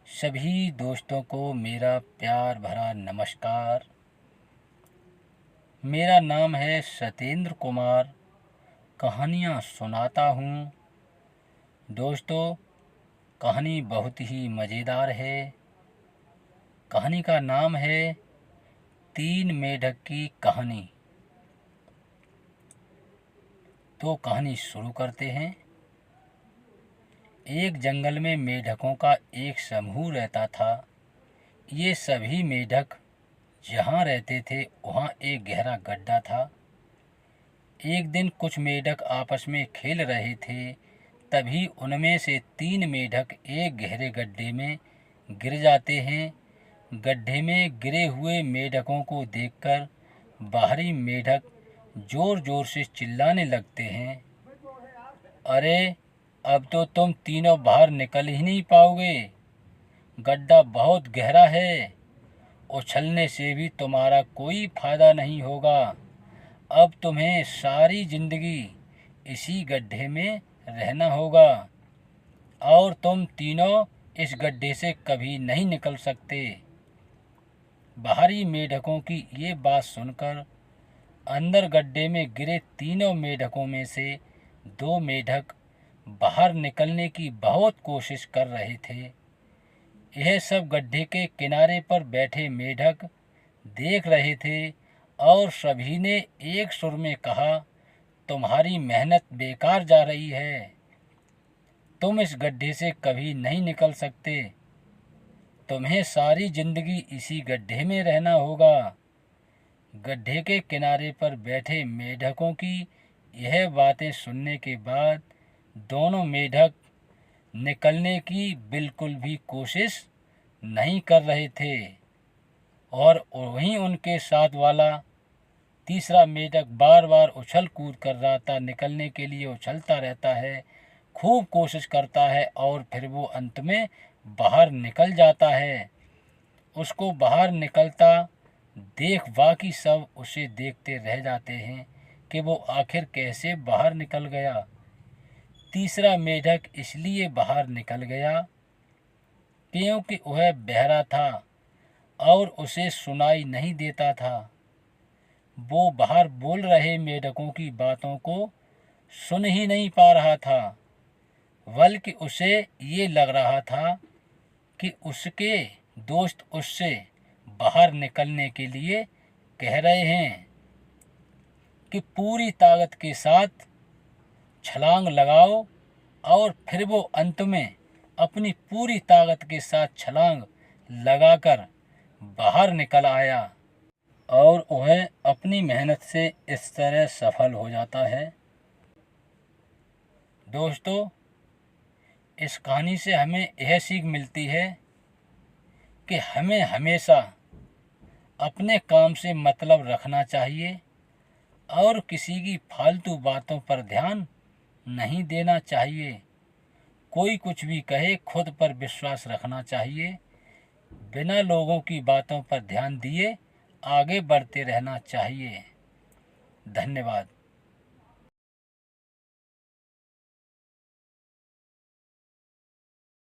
सभी दोस्तों को मेरा प्यार भरा नमस्कार। मेरा नाम है सत्येंद्र कुमार। कहानियाँ सुनाता हूँ। दोस्तों, कहानी बहुत ही मज़ेदार है। कहानी का नाम है तीन मेढक की कहानी। तो कहानी शुरू करते हैं। एक जंगल में मेढकों का एक समूह रहता था। ये सभी मेढक जहाँ रहते थे वहाँ एक गहरा गड्ढा था। एक दिन कुछ मेढक आपस में खेल रहे थे। तभी उनमें से तीन मेढक एक गहरे गड्ढे में गिर जाते हैं। गड्ढे में गिरे हुए मेढकों को देखकर बाहरी मेढक जोर जोर से चिल्लाने लगते हैं, अरे अब तो तुम तीनों बाहर निकल ही नहीं पाओगे। गड्ढा बहुत गहरा है। उछलने से भी तुम्हारा कोई फायदा नहीं होगा। अब तुम्हें सारी जिंदगी इसी गड्ढे में रहना होगा और तुम तीनों इस गड्ढे से कभी नहीं निकल सकते। बाहरी मेढकों की ये बात सुनकर अंदर गड्ढे में गिरे तीनों मेढकों में से दो मेढक बाहर निकलने की बहुत कोशिश कर रहे थे। यह सब गड्ढे के किनारे पर बैठे मेढक देख रहे थे और सभी ने एक सुर में कहा, तुम्हारी मेहनत बेकार जा रही है। तुम इस गड्ढे से कभी नहीं निकल सकते। तुम्हें सारी जिंदगी इसी गड्ढे में रहना होगा। गड्ढे के किनारे पर बैठे मेढकों की यह बातें सुनने के बाद दोनों मेढक निकलने की बिल्कुल भी कोशिश नहीं कर रहे थे और वहीं उनके साथ वाला तीसरा मेढक बार बार उछल कूद कर रहा था। निकलने के लिए उछलता रहता है, खूब कोशिश करता है और फिर वो अंत में बाहर निकल जाता है। उसको बाहर निकलता देख बाकी सब उसे देखते रह जाते हैं कि वो आखिर कैसे बाहर निकल गया। तीसरा मेढक इसलिए बाहर निकल गया क्योंकि वह बहरा था और उसे सुनाई नहीं देता था। वो बाहर बोल रहे मेढकों की बातों को सुन ही नहीं पा रहा था, बल्कि उसे ये लग रहा था कि उसके दोस्त उससे बाहर निकलने के लिए कह रहे हैं कि पूरी ताकत के साथ छलांग लगाओ। और फिर वो अंत में अपनी पूरी ताकत के साथ छलांग लगाकर बाहर निकल आया और वह अपनी मेहनत से इस तरह सफल हो जाता है। दोस्तों, इस कहानी से हमें यह सीख मिलती है कि हमें हमेशा अपने काम से मतलब रखना चाहिए और किसी की फालतू बातों पर ध्यान नहीं देना चाहिए। कोई कुछ भी कहे, खुद पर विश्वास रखना चाहिए। बिना लोगों की बातों पर ध्यान दिए आगे बढ़ते रहना चाहिए। धन्यवाद।